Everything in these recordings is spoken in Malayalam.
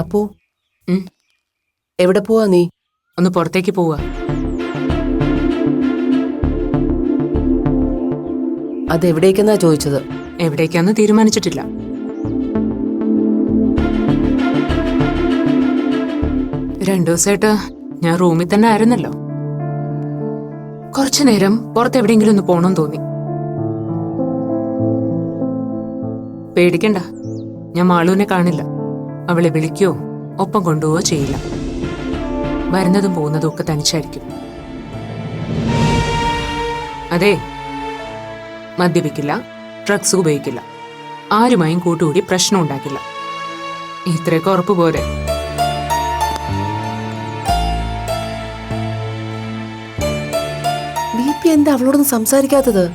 അപ്പോ എവിടെ പോവാ നീ? ഒന്ന് പുറത്തേക്ക് പോവാ. അതെവിടേക്കെന്നാ ചോദിച്ചത്? എവിടേക്കാന്ന് തീരുമാനിച്ചിട്ടില്ല. രണ്ടു ദിവസമായിട്ട് ഞാൻ റൂമിൽ തന്നെ ആയിരുന്നല്ലോ. കുറച്ചു നേരം പുറത്തെവിടെയെങ്കിലും ഒന്ന് പോണമെന്ന് തോന്നി. പേടിക്കണ്ട, ഞാൻ മാളുവിനെ കാണില്ല. അവളെ വിളിക്കോ ഒപ്പം കൊണ്ടുപോവോ ചെയ്യില്ല. വരുന്നതും പോകുന്നതും ഒക്കെ തനിച്ചായിരിക്കും. അതെ, മദ്യപിക്കില്ല, ഡ്രഗ്സ് ഉപയോഗിക്കില്ല, ആരുമായും കൂട്ടുകൂടി പ്രശ്നം ഉണ്ടാക്കില്ല. ഇത്രയൊക്കെ ഉറപ്പ് പോരെ? VP എന്താ അവളോടൊന്നും സംസാരിക്കാത്തത്?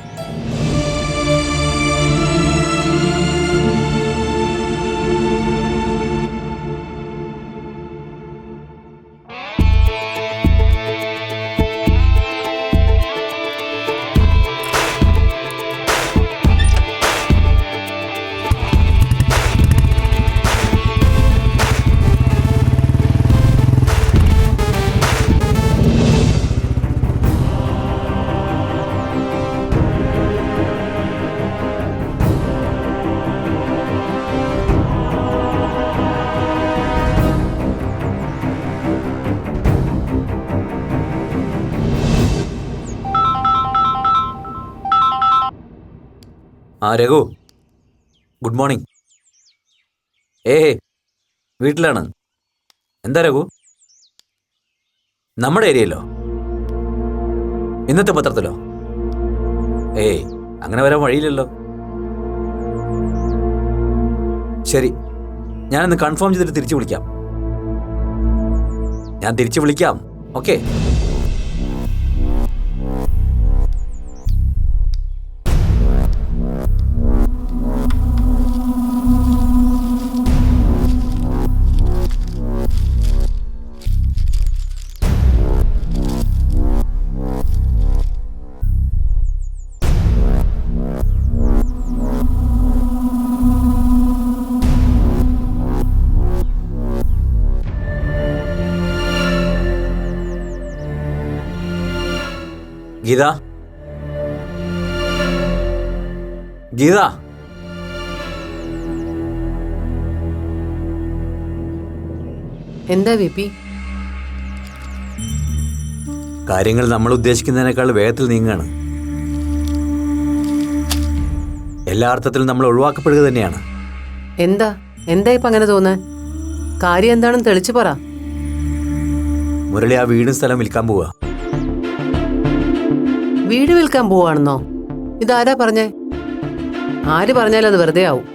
Raghu, good morning. വീട്ടിലാണ്. എന്താ രഘു, നമ്മുടെ ഏരിയയിലോ? ഇന്നത്തെ പത്രത്തിലോ? അങ്ങനെ വരാൻ വഴിയില്ലല്ലോ. ശരി, ഞാനൊന്ന് കൺഫേം ചെയ്തിട്ട് തിരിച്ചു വിളിക്കാം. ഞാൻ തിരിച്ചു വിളിക്കാം. ഓക്കെ. ഗീത, ഗീത, എന്താ VP? കാര്യങ്ങൾ നമ്മൾ ഉദ്ദേശിക്കുന്നതിനേക്കാൾ വേഗത്തിൽ നീങ്ങാണ്. എല്ലാ അർത്ഥത്തിലും നമ്മൾ ഒഴിവാക്കപ്പെടുക തന്നെയാണ്. എന്താ ഇപ്പൊ അങ്ങനെ തോന്നാൻ? കാര്യം എന്താണെന്ന് തെളിച്ചു പറ. മുരളി ആ വീടും സ്ഥലം വിൽക്കാൻ പോവുക. വീട് വിൽക്കാൻ പോവാണെന്നോ? ഇതാരാ പറഞ്ഞേ? ആര് പറഞ്ഞാലും അത് വെറുതെ ആവും.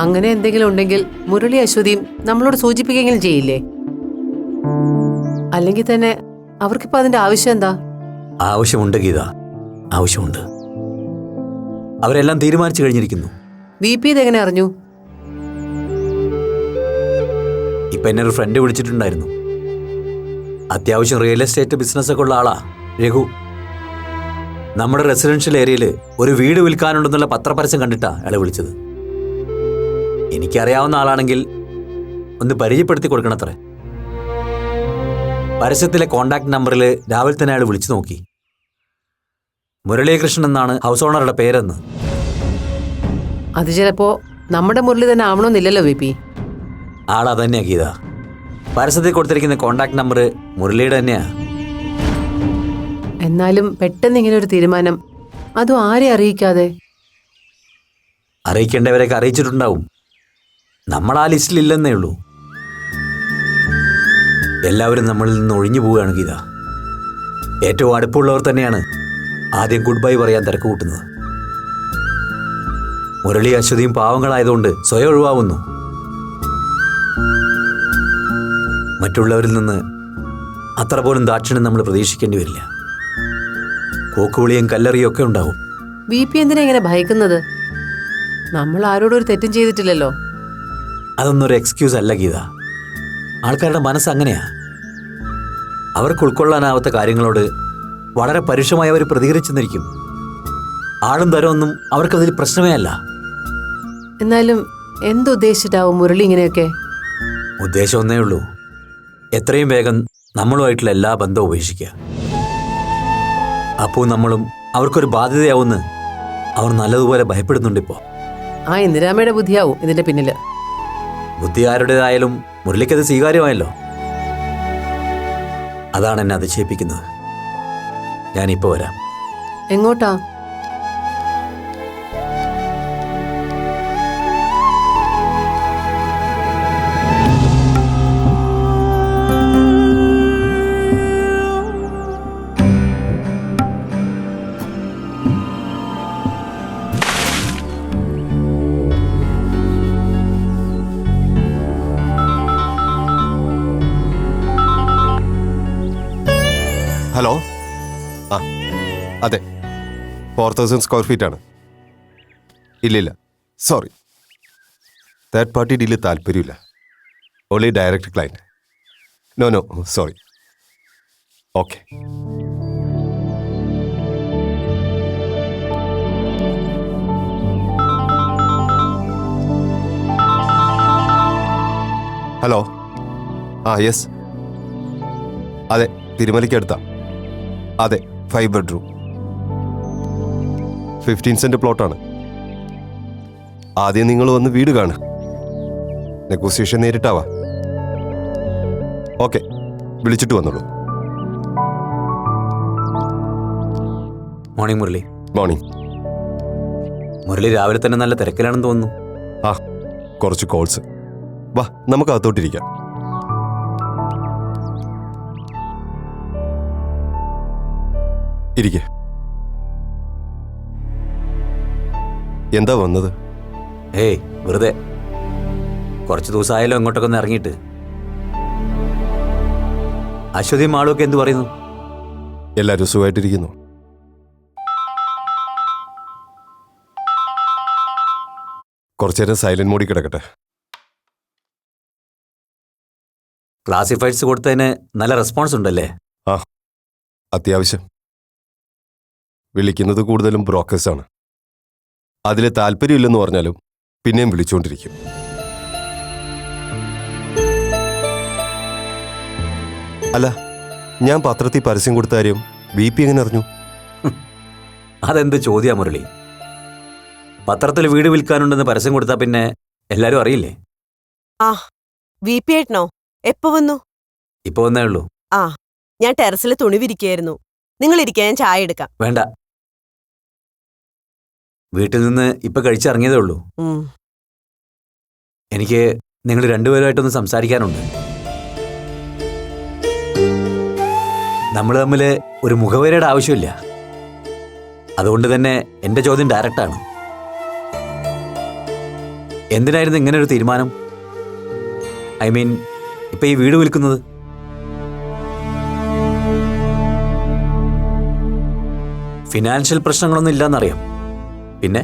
അങ്ങനെ എന്തെങ്കിലും ഉണ്ടെങ്കിൽ മുരളി അശ്വതിയും നമ്മളോട് സൂചിപ്പിക്കെങ്കിലും ചെയ്യില്ലേ? അല്ലെങ്കിൽ തന്നെ അവർക്കിപ്പോ അതിന്റെ ആവശ്യം എന്താ? ആവശ്യമുണ്ട് ഗീത, ആവശ്യമുണ്ട്. അവരെല്ലാം തീരുമാനിച്ചു കഴിഞ്ഞിരിക്കുന്നു. VP ഇതെങ്ങനെ അറിഞ്ഞു? ഇപ്പൊ എന്നെ ഒരു ഫ്രണ്ട് വിളിച്ചിട്ടുണ്ടായിരുന്നു. അത്യാവശ്യം റിയൽ എസ്റ്റേറ്റ് ബിസിനസ് ഒക്കെ ഉള്ള ആളാ രഘു. നമ്മുടെ റെസിഡൻഷ്യൽ ഏരിയയിൽ ഒരു വീട് വിൽക്കാനുണ്ടെന്നുള്ള പത്രപരസ്യം കണ്ടിട്ടാ അയാളെ വിളിച്ചത്. എനിക്കറിയാവുന്ന ആളാണെങ്കിൽ ഒന്ന് പരിചയപ്പെടുത്തി കൊടുക്കണത്രേ. പരസ്യത്തിലെ കോണ്ടാക്ട് നമ്പറിൽ രാവിലെ തന്നെ അയാൾ വിളിച്ചു നോക്കി. മുരളീകൃഷ്ണൻ എന്നാണ് ഹൗസ് ഓണറുടെ പേരെന്ന്. അത് ചിലപ്പോ നമ്മുടെ മുരളി തന്നെ ആവണമെന്നില്ലല്ലോ VP. ആളാ തന്നെയാ ഗീത. പരസ്യത്തിൽ കൊടുത്തിരിക്കുന്ന കോണ്ടാക്ട് നമ്പർ മുരളിയുടെ തന്നെയാ. എന്നാലും പെട്ടെന്ന് ഇങ്ങനെ ഒരു തീരുമാനം, അതും ആരെ അറിയിക്കാതെ? അറിയിക്കേണ്ടവരെയൊക്കെ അറിയിച്ചിട്ടുണ്ടാവും. നമ്മൾ ആ ലിസ്റ്റിലില്ലെന്നേ ഉള്ളൂ. എല്ലാവരും നമ്മളിൽ നിന്ന് ഒഴിഞ്ഞു പോവുകയാണ് ഗീത. ഏറ്റവും അടുപ്പമുള്ളവർ തന്നെയാണ് ആദ്യം ഗുഡ് ബൈ പറയാൻ തിരക്ക് കൂട്ടുന്നത്. മുരളി അശ്വതിയും പാവങ്ങളായതുകൊണ്ട് സ്വയം ഒഴിവാവുന്നു. മറ്റുള്ളവരിൽ നിന്ന് അത്ര പോലും ദാക്ഷിണ്യം നമ്മൾ പ്രതീക്ഷിക്കേണ്ടി വരില്ല. കോക്കുവിളിയും കല്ലെറിയും ഒക്കെ ഉണ്ടാവും. VP എന്തിനാ ഇങ്ങനെ ഭയക്കുന്നത്? നമ്മൾ ആരോടും ഒരു തെറ്റും ചെയ്തിട്ടില്ലല്ലോ. അതൊന്നും ഒരു എക്സ്ക്യൂസ് അല്ല ഗീത. ആൾക്കാരുടെ മനസ്സ് അങ്ങനെയാ. അവർക്ക് ഉൾക്കൊള്ളാനാവാത്ത കാര്യങ്ങളോട് വളരെ പരുഷമായി അവർ പ്രതികരിച്ചെന്നിരിക്കും. ആളും തരമൊന്നും അവർക്കതിൽ പ്രശ്നമേ അല്ല. എന്നാലും എന്തുദ്ദേശിച്ചിട്ടാവും മുരളി ഇങ്ങനെയൊക്കെ? ഉദ്ദേശം ഒന്നേ ഉള്ളൂ, എത്രയും വേഗം നമ്മളുമായിട്ടുള്ള എല്ലാ ബന്ധവും ഉപേക്ഷിക്കുക. അപ്പോൾ നമ്മളും അവർക്കൊരു ബാധ്യതയാവുമെന്ന് അവർ നല്ലതുപോലെ ഭയപ്പെടുന്നുണ്ടിപ്പോൾ. ആ ഇന്ദിരാമയുടെ ബുദ്ധിയാവും ഇതിന്റെ പിന്നില്. ബുദ്ധി ആരുടേതായാലും മുരളിക്കത് സ്വീകാര്യമായല്ലോ. അതാണ് എന്നെ അതിശയിപ്പിക്കുന്നത്. ഞാനിപ്പോൾ വരാം. എങ്ങോട്ടാ? ഹലോ, ആ അതെ, 4000 സ്ക്വയർ ഫീറ്റ് ആണ്. ഇല്ലില്ല, സോറി, തേർഡ് പാർട്ടി ഡീല് താല്പര്യമില്ല. Only direct client. No sorry. Okay. Hello, ആ യെസ്, അതെ, തിരുമലയ്ക്കടുത്താ. അതെ, 5 ബെഡ്റൂം, 15 സെന്റ് പ്ലോട്ടാണ്. ആദ്യം നിങ്ങൾ വന്ന് വീട് കാണുക, നെഗോസിയേഷൻ നേരിട്ടാവാ. ഓക്കെ, വിളിച്ചിട്ട് വന്നോളൂ. മോർണിംഗ് മുരളി. മോർണിംഗ്. മുരളി രാവിലെ തന്നെ നല്ല തിരക്കിലാണെന്ന് തോന്നുന്നു. ആ, കുറച്ച് കോൾസ്. വാ, നമുക്ക് അകത്തോട്ടിരിക്കാം. ഇരിക്കെ. എന്താ വന്നത്? ഏയ്, വെറുതെ. കുറച്ച് ദിവസമായാലും അങ്ങോട്ടൊക്കെ ഒന്ന് ഇറങ്ങിയിട്ട്. അശ്വതിയും മാളുമൊക്കെ എന്തു പറയുന്നു? എല്ലാവരും സുഖമായിട്ടിരിക്കുന്നു. കുറച്ചേരം സൈലന്റ് മോഡിൽ കിടക്കട്ടെ. ക്ലാസിഫൈഡ്സ് കൊടുത്തതിന് നല്ല റെസ്പോൺസ് ഉണ്ടല്ലേ? ആ, അത്യാവശ്യം. വിളിക്കുന്നത് കൂടുതലും ബ്രോക്കേഴ്സാണ്. അതിൽ താല്പര്യമില്ലെന്ന് പറഞ്ഞാലും പിന്നെയും വിളിച്ചുകൊണ്ടിരിക്കും. അല്ല, ഞാൻ പത്രത്തിൽ പരസ്യം കൊടുത്ത കാര്യം VP എങ്ങനെ അറിഞ്ഞു? അതെന്ത് ചോദ്യാ മുരളി? പത്രത്തിൽ വീട് വിൽക്കാനുണ്ടെന്ന് പരസ്യം കൊടുത്താൽ പിന്നെ എല്ലാരും അറിയില്ലേ? ആ, VP ഏട്ടനോ? എപ്പോ വന്നു? ഇപ്പൊ വന്നേ ഉള്ളൂ. ആ, ഞാൻ ടെറസിൽ തുണി വിരിക്കായിരുന്നു. നിങ്ങൾ ഇരിക്കാൻ, ഞാൻ ചായ എടുക്കാം. വേണ്ട, വീട്ടിൽ നിന്ന് ഇപ്പൊ കഴിച്ചിറങ്ങിയതേ ഉള്ളൂ. എനിക്ക് നിങ്ങൾ രണ്ടുപേരുമായിട്ടൊന്ന് സംസാരിക്കാനുണ്ട്. നമ്മൾ തമ്മിൽ ഒരു മുഖവരയുടെ ആവശ്യമില്ല. അതുകൊണ്ട് തന്നെ എന്റെ ചോദ്യം ഡയറക്റ്റാണ്. എന്തിനായിരുന്നു ഇങ്ങനെ ഒരു തീരുമാനം? ഐ മീൻ, ഇപ്പൊ ഈ വീട് വിൽക്കുന്നത്? ഫിനാൻഷ്യൽ പ്രശ്നങ്ങളൊന്നും ഇല്ലെന്നറിയാം. പിന്നെ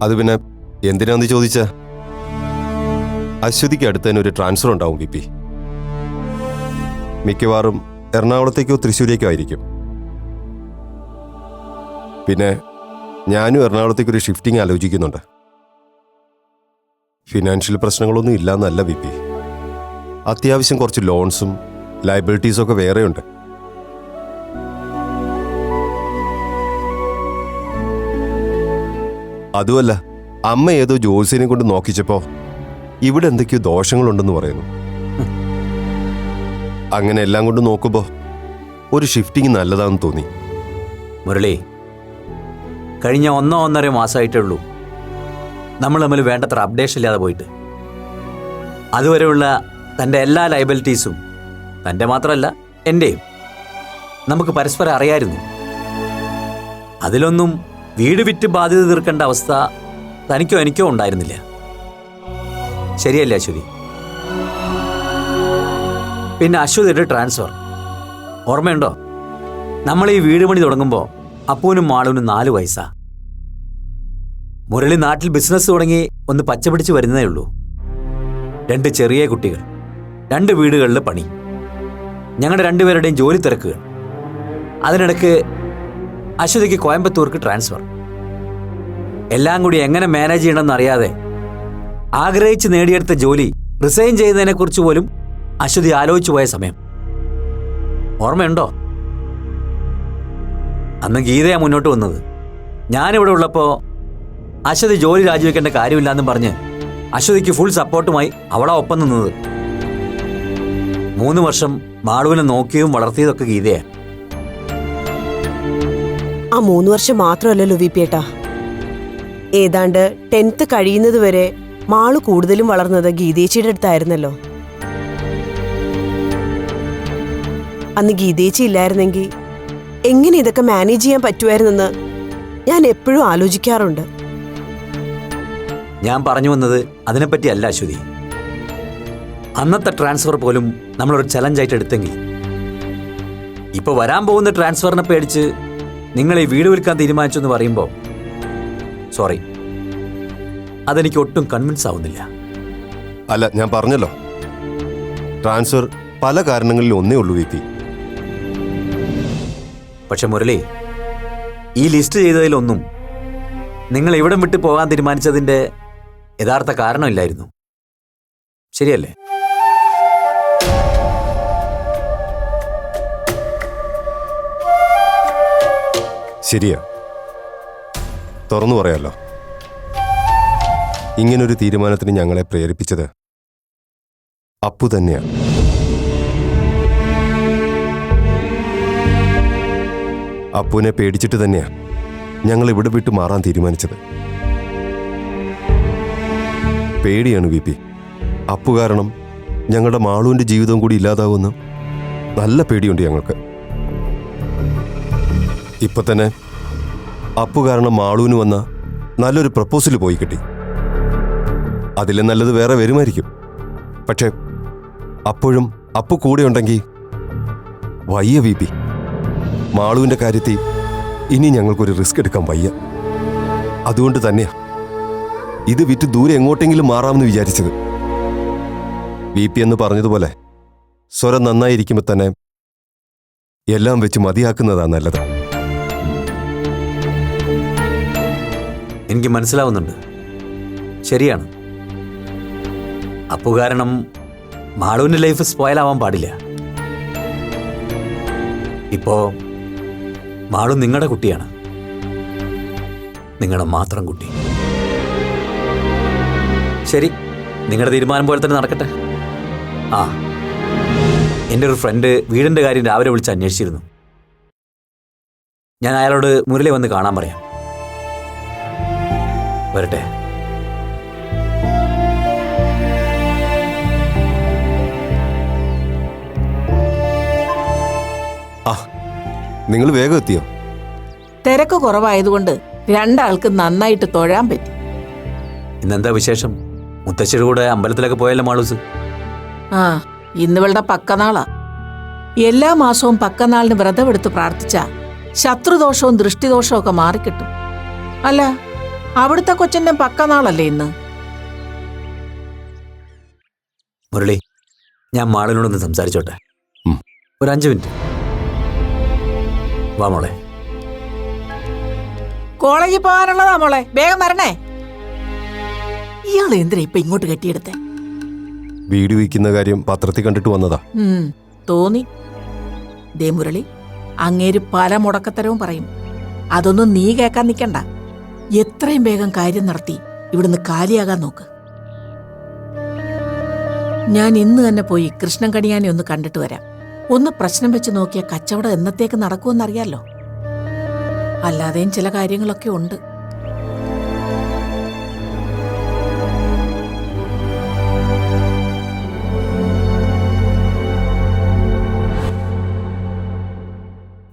അത് പിന്നെ എന്തിനാന്ന് ചോദിച്ചാ, അശ്വതിക്ക് അടുത്ത് തന്നെ ഒരു ട്രാൻസ്ഫർ ഉണ്ടാവും VP. മിക്കവാറും എറണാകുളത്തേക്കോ തൃശ്ശൂരേക്കോ ആയിരിക്കും. പിന്നെ ഞാനും എറണാകുളത്തേക്കൊരു ഷിഫ്റ്റിംഗ് ആലോചിക്കുന്നുണ്ട്. ഫിനാൻഷ്യൽ പ്രശ്നങ്ങളൊന്നും ഇല്ലാന്നല്ല VP. അത്യാവശ്യം കുറച്ച് ലോൺസും ലയബിലിറ്റീസും ഒക്കെ വേറെയുണ്ട്. അതുമല്ല, അമ്മ ഏതോ ജോത്സ്യനെ കൊണ്ട് നോക്കിച്ചപ്പോ ഇവിടെ എന്തൊക്കെയോ ദോഷങ്ങളുണ്ടെന്ന് പറയുന്നു. അങ്ങനെ എല്ലാം കൊണ്ട് നോക്കുമ്പോ ഒരു ഷിഫ്റ്റിംഗ് നല്ലതാണെന്ന് തോന്നി. മുരളി, കഴിഞ്ഞ 1-1.5 മാസമായിട്ടേ ഉള്ളൂ നമ്മൾ തമ്മിൽ വേണ്ടത്ര അപ്ഡേഷൻ ഇല്ലാതെ പോയിട്ട്. അതുവരെയുള്ള തൻ്റെ എല്ലാ ലയബിലിറ്റീസും, തൻ്റെ മാത്രമല്ല എൻ്റെയും, നമുക്ക് പരസ്പരം അറിയായിരുന്നു. അതിലൊന്നും വീട് വിറ്റ് ബാധ്യത തീർക്കേണ്ട അവസ്ഥ തനിക്കോ എനിക്കോ ഉണ്ടായിരുന്നില്ല. ശരിയല്ലേ അശ്വതി? പിന്നെ അശ്വതിയുടെ ട്രാൻസ്ഫർ ഓർമ്മയുണ്ടോ? നമ്മൾ ഈ വീട് പണി തുടങ്ങുമ്പോൾ അപ്പൂനും മാളൂനും 4 വയസ്സാ. മുരളി നാട്ടിൽ ബിസിനസ് തുടങ്ങി ഒന്ന് പച്ചപിടിച്ച് വരുന്നതേ ഉള്ളൂ. 2 ചെറിയ കുട്ടികൾ, 2 വീടുകളിലെ പണി, ഞങ്ങളുടെ 2 പേരുടെയും ജോലി തിരക്കുകൾ. അതിനിടയ്ക്ക് അശ്വതിക്ക് കോയമ്പത്തൂർക്ക് ട്രാൻസ്ഫർ. എല്ലാം കൂടി എങ്ങനെ മാനേജ് ചെയ്യണമെന്ന് അറിയാതെ ആഗ്രഹിച്ച് നേടിയെടുത്ത ജോലി റിസൈൻ ചെയ്യുന്നതിനെ കുറിച്ച് പോലും അശ്വതി ആലോചിച്ചു പോയ സമയം ഓർമ്മയുണ്ടോ? അന്ന് ഗീതയാ മുന്നോട്ട് വന്നത്. ഞാനിവിടെ ഉള്ളപ്പോ അശ്വതി ജോലി രാജിവെക്കേണ്ട കാര്യമില്ലാന്നും പറഞ്ഞ് അശ്വതിക്ക് ഫുൾ സപ്പോർട്ടുമായി അവളാ ഒപ്പം നിന്നത്. 3 വർഷം മാളുവിനെ നോക്കിയതും വളർത്തിയതൊക്കെ ഗീതയാ. ആ 3 വർഷം മാത്രമല്ലല്ലോ വി പി ഏട്ടാ, ഏതാണ്ട് 10th കഴിയുന്നത് വരെ മാളു കൂടുതലും വളർന്നത് ഗീതേച്ചിയുടെ അടുത്തായിരുന്നല്ലോ. അന്ന് ഗീതേച്ചി ഇല്ലായിരുന്നെങ്കിൽ എങ്ങനെ ഇതൊക്കെ മാനേജ് ചെയ്യാൻ പറ്റുമായിരുന്നെന്ന് ഞാൻ എപ്പോഴും ആലോചിക്കാറുണ്ട്. ഞാൻ പറഞ്ഞു വന്നത് അതിനെപ്പറ്റിയല്ല അശ്വതി. അന്നത്തെ ട്രാൻസ്ഫർ പോലും നമ്മളൊരു ചലഞ്ചായിട്ട് എടുത്തെങ്കിൽ ഇപ്പൊ വരാൻ പോകുന്ന ട്രാൻസ്ഫറിനെ പേടിച്ച് നിങ്ങൾ ഈ വീട് വിൽക്കാൻ തീരുമാനിച്ചു എന്ന് പറയുമ്പോൾ സോറി, അതെനിക്ക് ഒട്ടും കൺവിൻസ് ആവുന്നില്ല. അല്ല, ഞാൻ പറഞ്ഞല്ലോ, ട്രാൻസ്ഫർ പല കാരണങ്ങളിൽ ഒന്നേ ഉള്ളൂ വി പി. പക്ഷെ മുരളി, ഈ ലിസ്റ്റ് ചെയ്തതിലൊന്നും നിങ്ങൾ ഇവിടം വിട്ട് പോകാൻ തീരുമാനിച്ചതിന്റെ യഥാർത്ഥ കാരണമില്ലായിരുന്നു. ശരിയല്ലേ? ശരിയാ, തുറന്നു പറയാലോ. ഇങ്ങനൊരു തീരുമാനത്തിന് ഞങ്ങളെ പ്രേരിപ്പിച്ചത് അപ്പു തന്നെയാണ്. അപ്പുവിനെ പേടിച്ചിട്ട് തന്നെയാണ് ഞങ്ങൾ ഇവിടെ വിട്ട് മാറാൻ തീരുമാനിച്ചത്. പേടിയാണ് വി പി. അപ്പു കാരണം ഞങ്ങളുടെ മാളുവിൻ്റെ ജീവിതവും കൂടി ഇല്ലാതാവുമെന്ന് നല്ല പേടിയുണ്ട് ഞങ്ങൾക്ക്. ഇപ്പൊ തന്നെ അപ്പു കാരണം മാളുവിന് വന്ന നല്ലൊരു പ്രപ്പോസൽ പോയി കിട്ടി. അതിലെ നല്ലത് വേറെ വരുമായിരിക്കും. പക്ഷെ അപ്പോഴും അപ്പു കൂടെ ഉണ്ടെങ്കിൽ വയ്യ വി പി. മാളുവിൻ്റെ കാര്യത്തിൽ ഇനി ഞങ്ങൾക്കൊരു റിസ്ക് എടുക്കാൻ വയ്യ. അതുകൊണ്ട് തന്നെയാ ഇത് വിറ്റ് ദൂരെ എങ്ങോട്ടെങ്കിലും മാറാമെന്ന് വിചാരിച്ചത്. വി പി എന്ന് പറഞ്ഞതുപോലെ സ്വരം നന്നായിരിക്കുമ്പോൾ തന്നെ എല്ലാം വെച്ച് മതിയാക്കുന്നതാ നല്ലത്. എനിക്ക് മനസ്സിലാവുന്നുണ്ട്, ശരിയാണ്. അപ്പു കാരണം മാളുവിന്റെ ലൈഫ് സ്പോയിലാവാൻ പാടില്ല. ഇപ്പോ മാളു നിങ്ങളുടെ കുട്ടിയാണ്, നിങ്ങളുടെ മാത്രം കുട്ടി. ശരി, നിങ്ങളുടെ തീരുമാനം പോലെ തന്നെ നടക്കട്ടെ. ആ, എൻ്റെ ഒരു ഫ്രണ്ട് വീടിൻ്റെ കാര്യം രാവിലെ വിളിച്ച് അന്വേഷിച്ചിരുന്നു. ഞാൻ അയാളോട് മുരളി വന്ന് കാണാൻ പറയാം. വരട്ടെ. ആ, നിങ്ങൾ വേഗം എത്തിയോ? തിരക്ക് കുറവായതുകൊണ്ട് രണ്ടാൾക്ക് നന്നായിട്ട് തൊഴാൻ പറ്റി. ഇന്നെന്താ വിശേഷം? മുത്തശ്ശിയുടെ കൂടെ അമ്പലത്തിലൊക്കെ പോയല്ലോ മാളൂസ്? ആ, ഇന്നിവളുടെ പക്കനാളാ. എല്ലാ മാസവും പക്കനാളിന് വ്രതമെടുത്ത് പ്രാർത്ഥിച്ച ശത്രുദോഷവും ദൃഷ്ടിദോഷവും ഒക്കെ മാറിക്കിട്ടും. അല്ല, അവിടുത്തെ കൊച്ചന്റെ പക്കനാളല്ലേ ഇന്ന്? മുരളി, ഞാൻ മാളിനോടൊന്ന് സംസാരിച്ചോട്ടെ? ഒരു 5 മിനിറ്റ്. വാ മോളെ. കോളേജിൽ പോകാനുള്ളതാ മോളെ, വേഗം വരണേ. ഇയാൾ എന്തിനാ ഇപ്പൊ ഇങ്ങോട്ട് കെട്ടിയെടുത്തേ? വീട് വയ്ക്കുന്ന കാര്യം പത്രത്തിൽ കണ്ടിട്ട് വന്നതാ. തോന്നി. ദേ മുരളി, അങ്ങേര് പല മുടക്കത്തരവും പറയും. അതൊന്നും നീ കേൾക്കാൻ നിൽക്കണ്ട. എത്രയും വേഗം കാര്യം നടത്തി ഇവിടുന്ന് കാലിയാകാൻ നോക്ക്. ഞാൻ ഇന്ന് തന്നെ പോയി കൃഷ്ണൻ കണിയാനെ ഒന്ന് കണ്ടിട്ട് വരാം. ഒന്ന് പ്രശ്നം വെച്ച് നോക്കിയ കച്ചവടം എന്നത്തേക്ക് നടക്കുമെന്നറിയാലോ. അല്ലാതെയും ചില കാര്യങ്ങളൊക്കെ ഉണ്ട്.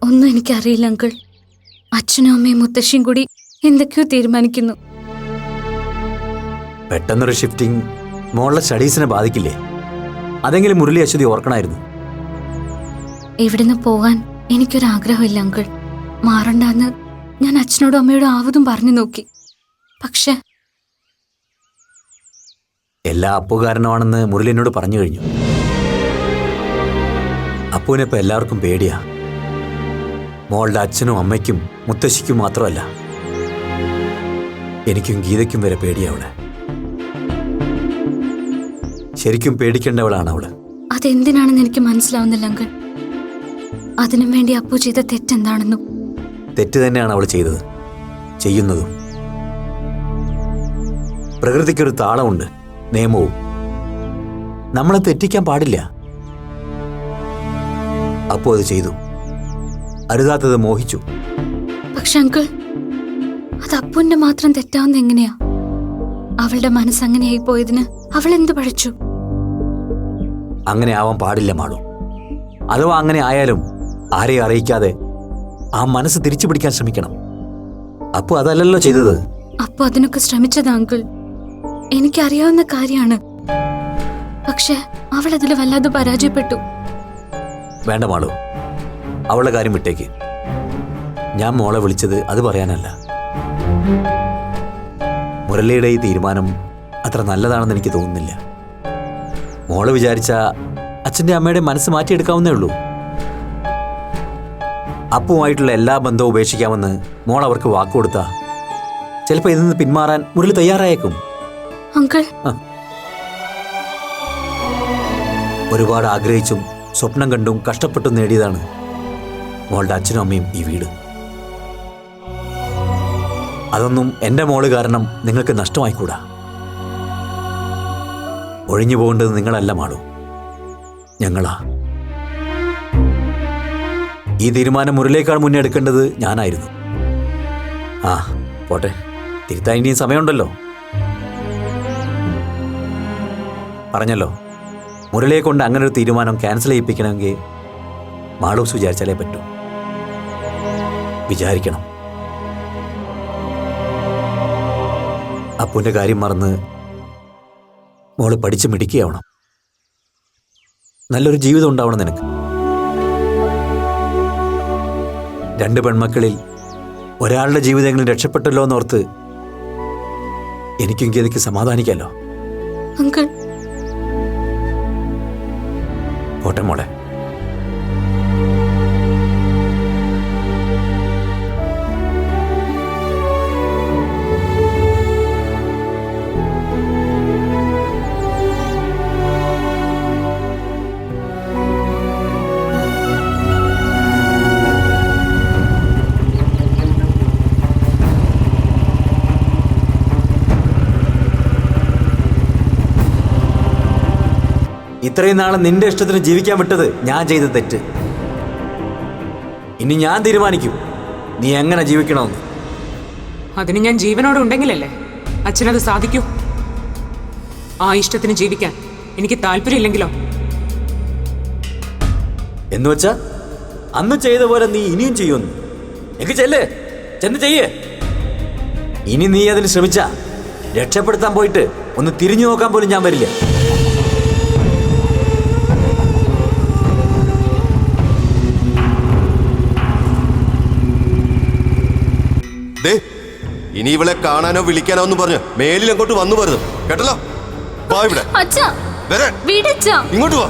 ഒന്നും എനിക്കറിയില്ല അങ്കിൾ. അച്ഛനും അമ്മയും മുത്തശ്ശിയും കൂടി എന്തൊക്കെയോ തീരുമാനിക്കുന്നു. പെട്ടെന്നൊരു ഷിഫ്റ്റിംഗ് മോളുടെ സ്റ്റഡീസിനെ ബാധിക്കില്ലേ? അതെങ്കിലും മുരളി അശ്വതി ഓർക്കണമായിരുന്നു. ഇവിടുന്ന് പോകാൻ എനിക്കൊരാഗ്രഹമില്ല അങ്കിൾ. മാറണ്ടെന്ന് ഞാൻ അച്ഛനോടും അമ്മയോടും ആവതും പറഞ്ഞു നോക്കി. പക്ഷെ എല്ലാ അപ്പു കാരണമാണെന്ന് മുരളി എന്നോട് പറഞ്ഞു കഴിഞ്ഞു. അപ്പുവിനിപ്പോൾ എല്ലാവർക്കും പേടിയാ. മോളുടെ അച്ഛനും അമ്മയ്ക്കും മുത്തശ്ശിക്കും മാത്രമല്ല, എനിക്കും ഗീതയ്ക്കും വരെ പേടിയാ അവളെ. ശരിക്കും പേടിക്കേണ്ടവളാണ് അവള്. അതെന്തിനാണെന്ന് എനിക്ക് മനസ്സിലാവുന്നില്ല അങ്കിൾ. അതിനും വേണ്ടി അപ്പു ചെയ്ത തെറ്റെന്താണെന്നും. തെറ്റ് തന്നെയാണ് അവൾ ചെയ്തത്, ചെയ്യുന്നതും. പ്രകൃതിക്കൊരു താളമുണ്ട്, നിയമവും. നമ്മളെ തെറ്റിക്കാൻ പാടില്ല. അപ്പോ അത് ചെയ്തു, അരുതാത്തത് മോഹിച്ചു. പക്ഷെ അങ്കിൾ, അത് അപ്പുവിന്റെ മാത്രം തെറ്റാവുന്ന എങ്ങനെയാ? അവളുടെ മനസ്സങ്ങനെയായി പോയതിന് അവൾ എന്ത് പഴിച്ചു? അങ്ങനെ ആവാൻ പാടില്ല മാളു. അഥവാ അങ്ങനെ ആയാലും ആരെയും അറിയിക്കാതെ ആ മനസ്സ് തിരിച്ചു പിടിക്കാൻ ശ്രമിക്കണം. അപ്പോ അതല്ലല്ലോ ചെയ്തത്. അപ്പു അതിനൊക്കെ ശ്രമിച്ചതാ അങ്കിൾ, എനിക്കറിയാവുന്ന കാര്യമാണ്. പക്ഷെ അവൾ അതിൽ വല്ലാതെ പരാജയപ്പെട്ടു. വേണ്ട മാളു, അവളുടെ കാര്യം വിട്ടേക്ക്. ഞാൻ മോളെ വിളിച്ചത് അത് പറയാനല്ല. മുരളിയുടെ ഈ തീരുമാനം അത്ര നല്ലതാണെന്ന് എനിക്ക് തോന്നുന്നില്ല. മോള് വിചാരിച്ച അച്ഛൻ്റെ അമ്മയുടെ മനസ്സ് മാറ്റിയെടുക്കാവുന്നേ ഉള്ളൂ. അപ്പുമായിട്ടുള്ള എല്ലാ ബന്ധവും ഉപേക്ഷിക്കാമെന്ന് മോൾ അവർക്ക് വാക്കുകൊടുത്താ ചിലപ്പോൾ ഇതിൽ നിന്ന് പിന്മാറാൻ മുരളി തയ്യാറായേക്കും. അങ്കിൾ, ഒരുപാട് ആഗ്രഹിച്ചും സ്വപ്നം കണ്ടും കഷ്ടപ്പെട്ടും നേടിയതാണ് മോളുടെ അച്ഛനും അമ്മയും ഈ വീട്. അതൊന്നും എൻ്റെ മോള് കാരണം നിങ്ങൾക്ക് നഷ്ടമായിക്കൂടാ. ഒഴിഞ്ഞു പോകേണ്ടത് നിങ്ങളല്ല മാളു, ഞങ്ങളാ. ഈ തീരുമാനം മുരളിയേക്കാൾ മുന്നേ എടുക്കേണ്ടത് ഞാനായിരുന്നു. ആ പോട്ടെ, തിരുത്താൻ ഇനിയും സമയമുണ്ടല്ലോ. പറഞ്ഞല്ലോ, മുരളിയെ കൊണ്ട് അങ്ങനെ ഒരു തീരുമാനം ക്യാൻസൽ ചെയ്യിപ്പിക്കണമെങ്കിൽ മാളൂസ് വിചാരിച്ചാലേ പറ്റൂ. വിചാരിക്കണം. അപ്പുവിൻ്റെ കാര്യം മറന്ന് മോള് പഠിച്ച് മിടുക്കിയാവണം. നല്ലൊരു ജീവിതം ഉണ്ടാവണം നിനക്ക്. 2 പെൺമക്കളിൽ ഒരാളുടെ ജീവിതങ്ങളും രക്ഷപ്പെട്ടല്ലോ എന്നോർത്ത് എനിക്കും ഗീതയ്ക്ക് സമാധാനിക്കാലോ. അങ്കിൾ, പോട്ടെ മോളെ. ഇത്രയും നാളെ നിന്റെ ഇഷ്ടത്തിന് ജീവിക്കാൻ വിട്ടത് ഞാൻ ചെയ്ത തെറ്റ്. ഇനി ഞാൻ തീരുമാനിക്കും നീ എങ്ങനെ ജീവിക്കണമെന്ന്. അതിന് ഞാൻ ജീവനോടെ ഉണ്ടെങ്കിലല്ലേ അച്ഛനത് സാധിക്കൂ. ആ ഇഷ്ടത്തിന് ജീവിക്കാൻ എനിക്ക് താല്പര്യമില്ലെങ്കിലോ? എന്നുവെച്ചാ അന്ന് ചെയ്ത പോലെ നീ ഇനിയും ചെയ്യുമെന്ന്. എനിക്ക് ചെന്ന് ചെയ്യേ. ഇനി നീ അതിന് ശ്രമിച്ചാ രക്ഷപ്പെടുത്താൻ പോയിട്ട് ഒന്ന് തിരിഞ്ഞു നോക്കാൻ പോലും ഞാൻ വരില്ല. ഇനി ഇവളെ കാണാനോ വിളിക്കാനോ ഒന്നും പറഞ്ഞു മേലിൽ അങ്ങോട്ട് വന്നു പോരുത്, കേട്ടല്ലോ. വാ ഇവിടെ, അച്ഛാ, വരാൻ. വീടച്ഛാ. ഇങ്ങോട്ട് വാ.